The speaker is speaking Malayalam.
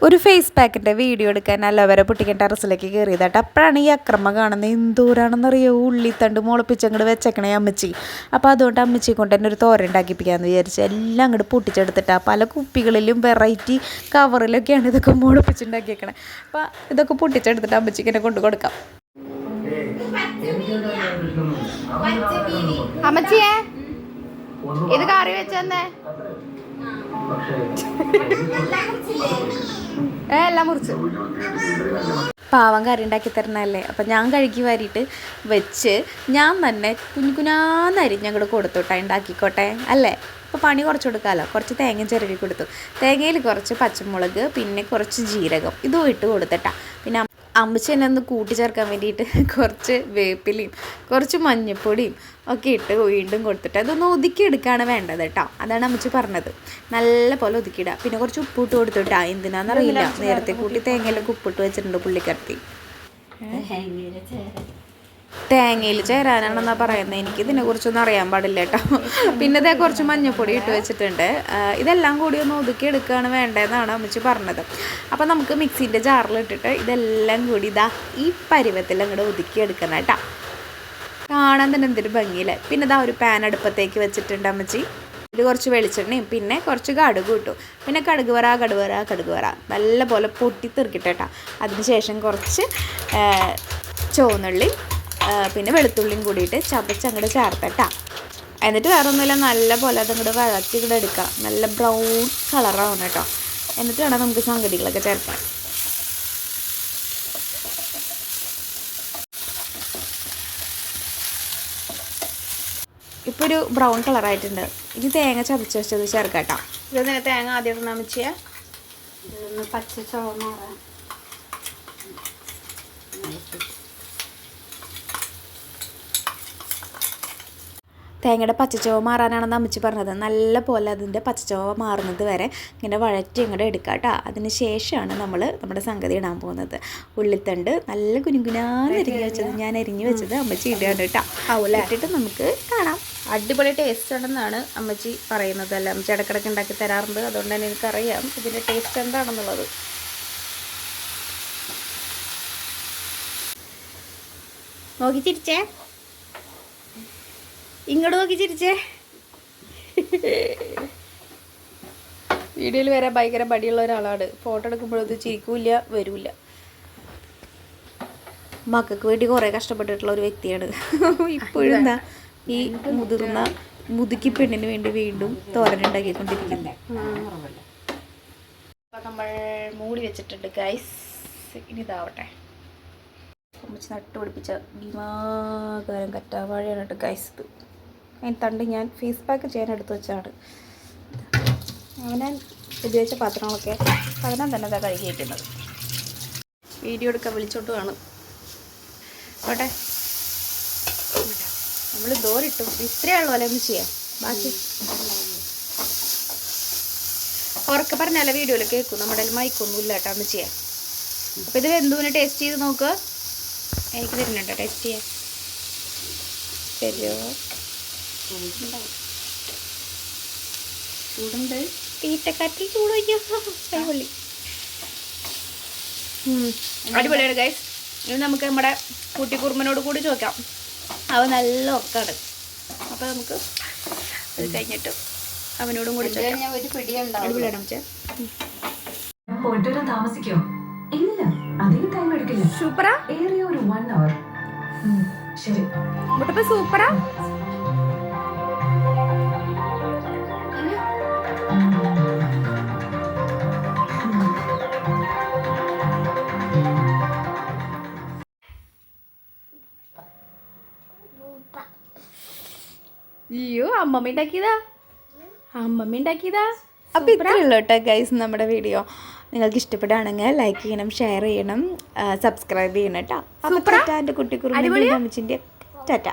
ഒരു ഫേസ് പാക്കിൻ്റെ വീഡിയോ എടുക്കാൻ അലോവേര പൊട്ടിക്കാൻ ടെറസിലേക്ക് കയറിയതായിട്ട് അപ്പോഴാണ് ഈ അക്രമം കാണുന്നത്. എന്തോരാണെന്നറിയോ, ഉള്ളിത്തണ്ട് മുളപ്പിച്ചങ്ങോട്ട് വെച്ചേക്കണേ അമ്മച്ചി. അപ്പോൾ അതുകൊണ്ട് അമ്മച്ചി കൊണ്ട് തന്നെ ഒരു തോരൻ ഉണ്ടാക്കിപ്പിക്കാമെന്ന് വിചാരിച്ച് എല്ലാം അങ്ങോട്ട് പൊട്ടിച്ചെടുത്തിട്ടാണ് പല കുപ്പികളിലും വെറൈറ്റി കവറിലൊക്കെയാണ് ഇതൊക്കെ മുളപ്പിച്ചുണ്ടാക്കിയേക്കണേ. അപ്പോൾ ഇതൊക്കെ പൊട്ടിച്ചെടുത്തിട്ട് അമ്മച്ചിക്ക് എന്നെ കൊണ്ട് കൊടുക്കാം. അമ്മച്ചിയെ ഇത് കറി വെച്ചെന്നേ എല്ലാം മുറിച്ച് പാവം കറി ഉണ്ടാക്കി തരണല്ലേ. അപ്പം ഞാൻ കഴുകി വാരിയിട്ട് വെച്ച് ഞാൻ തന്നെ കുഞ്ഞുകുഞ്ഞാന്നരിഞ്ഞ് അങ്ങോട്ട് കൊടുത്തോട്ടെ, ഉണ്ടാക്കിക്കോട്ടെ അല്ലേ. അപ്പോൾ പണി കുറച്ച് കൊടുക്കാമല്ലോ. കുറച്ച് തേങ്ങ ചിരവി കൊടുത്തു. തേങ്ങയിൽ കുറച്ച് പച്ചമുളക് പിന്നെ കുറച്ച് ജീരകം ഇതും ഇട്ട് കൊടുത്തിട്ടാ. പിന്നെ അമ്മച്ചി എന്നെ ഒന്ന് കൂട്ടിച്ചേർക്കാൻ വേണ്ടിയിട്ട് കുറച്ച് വേപ്പിലയും കുറച്ച് മഞ്ഞൾപ്പൊടിയും ഒക്കെ ഇട്ട് വീണ്ടും കൊടുത്തിട്ട് അതൊന്ന് ഒതുക്കിയെടുക്കുകയാണ് വേണ്ടത് കേട്ടോ. അതാണ് അമ്മച്ചി പറഞ്ഞത്. നല്ല പോലെ ഒതുക്കിയിടുക. പിന്നെ കുറച്ച് ഉപ്പിട്ട് കൊടുത്തിട്ടാ. എന്തിനാണെന്നറിയില്ല, നേരത്തെ കൂട്ടി തേങ്ങയിലൊക്കെ ഉപ്പിട്ട് വെച്ചിട്ടുണ്ട് പുള്ളിക്കരത്തി. തേങ്ങയിൽ ചേരാനാണെന്നാണ് പറയുന്നത്. എനിക്ക് ഇതിനെക്കുറിച്ചൊന്നും അറിയാൻ പാടില്ല കേട്ടോ. പിന്നെ ഇതേ കുറച്ച് മഞ്ഞൾപ്പൊടി ഇട്ട് വെച്ചിട്ടുണ്ട്. ഇതെല്ലാം കൂടി ഒന്ന് ഒതുക്കി എടുക്കുകയാണ് വേണ്ടതെന്നാണ് അമ്മച്ചി പറഞ്ഞത്. അപ്പോൾ നമുക്ക് മിക്സിൻ്റെ ജാറിലിട്ടിട്ട് ഇതെല്ലാം കൂടി ഇതാ ഈ പരുവത്തിൽ അങ്ങോട്ട് ഒതുക്കി എടുക്കണം കേട്ടോ. കാണാൻ തന്നെ എന്തൊരു ഭംഗിയില്ലേ. പിന്നെ ഇതാ ഒരു പാൻ അടുപ്പത്തേക്ക് വെച്ചിട്ടുണ്ട് അമ്മച്ചി. ഇത് കുറച്ച് വെളിച്ചെണ്ണയും പിന്നെ കുറച്ച് കടുക് ഇട്ടു. പിന്നെ കടുക് വറ നല്ല പോലെ പൊട്ടി തെറിക്കട്ടെ കേട്ടോ. അതിനുശേഷം കുറച്ച് ചുവന്നുള്ളി പിന്നെ വെളുത്തുള്ളിയും കൂടിയിട്ട് ചതച്ചങ്ങോട്ട് ചേർത്തിട്ടാ. എന്നിട്ട് വേറെ ഒന്നുമില്ല, നല്ല പോലെ അതങ്ങോട്ട് വഴറ്റി ഇവിടെ എടുക്കാം. നല്ല ബ്രൗൺ കളറാവണം കേട്ടോ. എന്നിട്ട് വേണം നമുക്ക് സംഗതികളൊക്കെ ചേർക്കാൻ. ഇപ്പോൾ ഒരു ബ്രൗൺ കളറായിട്ടുണ്ട്. ഇനി തേങ്ങ ചതച്ച് വെച്ചത് ചേർക്കാം കേട്ടോ. ഇതൊന്നും തേങ്ങ ആദ്യം ഇടണം വെച്ചാൽ പച്ച ചോന്ന തേങ്ങയുടെ പച്ചച്ചോവ മാറാനാണെന്ന് അമ്മച്ചി പറഞ്ഞത്. നല്ല പോലെ അതിൻ്റെ പച്ചച്ചോവ മാറുന്നത് വരെ ഇങ്ങനെ വഴറ്റി ഇങ്ങോട്ട് എടുക്കാം കേട്ടോ. അതിന് ശേഷമാണ് നമ്മൾ നമ്മുടെ സംഗതി ഇടാൻ പോകുന്നത്. ഉള്ളിത്തണ്ട് നല്ല കുഞ്ഞുകുഞ്ഞാന്ന് ഞാൻ അരിഞ്ഞ് വെച്ചത് അമ്മച്ചി ഇടുകയാണ് കേട്ടോ. ഇട്ടിട്ട് നമുക്ക് കാണാം. അടിപൊളി ടേസ്റ്റ് ഉണ്ടെന്നാണ് അമ്മച്ചി പറയുന്നത്. അല്ല, അമ്മച്ചി ഇടക്കിടക്ക് ഉണ്ടാക്കി തരാറുണ്ട്. അതുകൊണ്ട് തന്നെ എനിക്കറിയാം ഇതിൻ്റെ ടേസ്റ്റ് എന്താണെന്നുള്ളത്. നോക്കി ചിരിച്ചേ, ഇങ്ങോട്ട് നോക്കി ചിരിച്ചേ. വീഡിയോയിൽ വരാൻ ഭയങ്കര മടിയുള്ള ഒരാളാണ്. ഫോട്ടോ എടുക്കുമ്പോഴത് ചിരിക്കൂല, വരില്ല. മക്കൾക്ക് വേണ്ടി കുറേ കഷ്ടപ്പെട്ടിട്ടുള്ള ഒരു വ്യക്തിയാണ്. ഇപ്പോഴും എന്താ ഈ മുതുക്കി പെണ്ണിന് വേണ്ടി വീണ്ടും തോരനുണ്ടാക്കിക്കൊണ്ടിരിക്കുന്നത്. നമ്മൾ മൂടി വെച്ചിട്ടുണ്ട് ഗൈസ്. ഇനി ഇതാവട്ടെ. അമ്മച്ചി നട്ടുപിടിപ്പിച്ച ഭീമാകാരം കറ്റാവാഴയാണ് കേട്ടോ ഗൈസ്. ഇത് അതിന് തണ്ട് ഞാൻ ഫേസ് പാക്ക് ചെയ്യാൻ എടുത്ത് വെച്ചാണ്. അവനാൻ ഉപയോഗിച്ച പാത്രങ്ങളൊക്കെ അവനാൻ തന്നെ അതാ കഴുകി വയ്ക്കുന്നത്. വീഡിയോ എടുക്കാൻ വിളിച്ചോട്ട് കാണും ഓട്ടെ. നമ്മൾ ദോരിട്ടു. ഇത്രയുള്ള പോലെ ഒന്ന് ചെയ്യാം. ബാക്കി ഉറക്കെ പറഞ്ഞാലേ വീഡിയോയിൽ കേൾക്കും. നമ്മുടെ മൈക്കൊന്നും ഇല്ല കേട്ടോ. ഒന്ന് ചെയ്യാം. അപ്പോൾ ഇത് വെന്തുവിനെ ടേസ്റ്റ് ചെയ്ത് നോക്കുക. എനിക്ക് തരുന്നുണ്ടോ ടേസ്റ്റ് ചെയ്യാൻ? ശരിയോ? ചൂടുണ്ട്. തീറ്റക്കാറ്റി ചൂട് അടിപൊളി. അടിപൊളിയാണ് ഗൈസ്. ഇനി നമുക്ക് നമ്മുടെ കുട്ടിക്കുറുമ്പനോട് കൂടി ചോദിക്കാം. അവൻ നല്ല ഉറക്കാണ്. അപ്പോൾ നമുക്ക് അത് കഴിഞ്ഞിട്ട് അവനോടും കൂടി ചോദിക്കാം. അടിപൊളിയാണ് അമ്മച്ചേ. താമസിക്കോ? ഇല്ല, അധികം ടൈം എടുക്കില്ല. സൂപ്പറാ. ഏറിയ ഒരു 1 hour. ശരി. മുട്ടപ്പ സൂപ്പറാ. അയ്യോ, അമ്മമ്മ ഉണ്ടാക്കിയതാ. അപ്പോൾ ഇത്രയുള്ളൂ കേട്ടോ ഗൈസ് നമ്മുടെ വീഡിയോ. നിങ്ങൾക്ക് ഇഷ്ടപ്പെടുകയാണെങ്കിൽ ലൈക്ക് ചെയ്യണം, ഷെയർ ചെയ്യണം, സബ്സ്ക്രൈബ് ചെയ്യണം കേട്ടോ. അപ്പോൾ എൻ്റെ കുട്ടിക്കുറുമ്പിൻ്റെ അമ്മച്ചിൻ്റെ ടാറ്റ.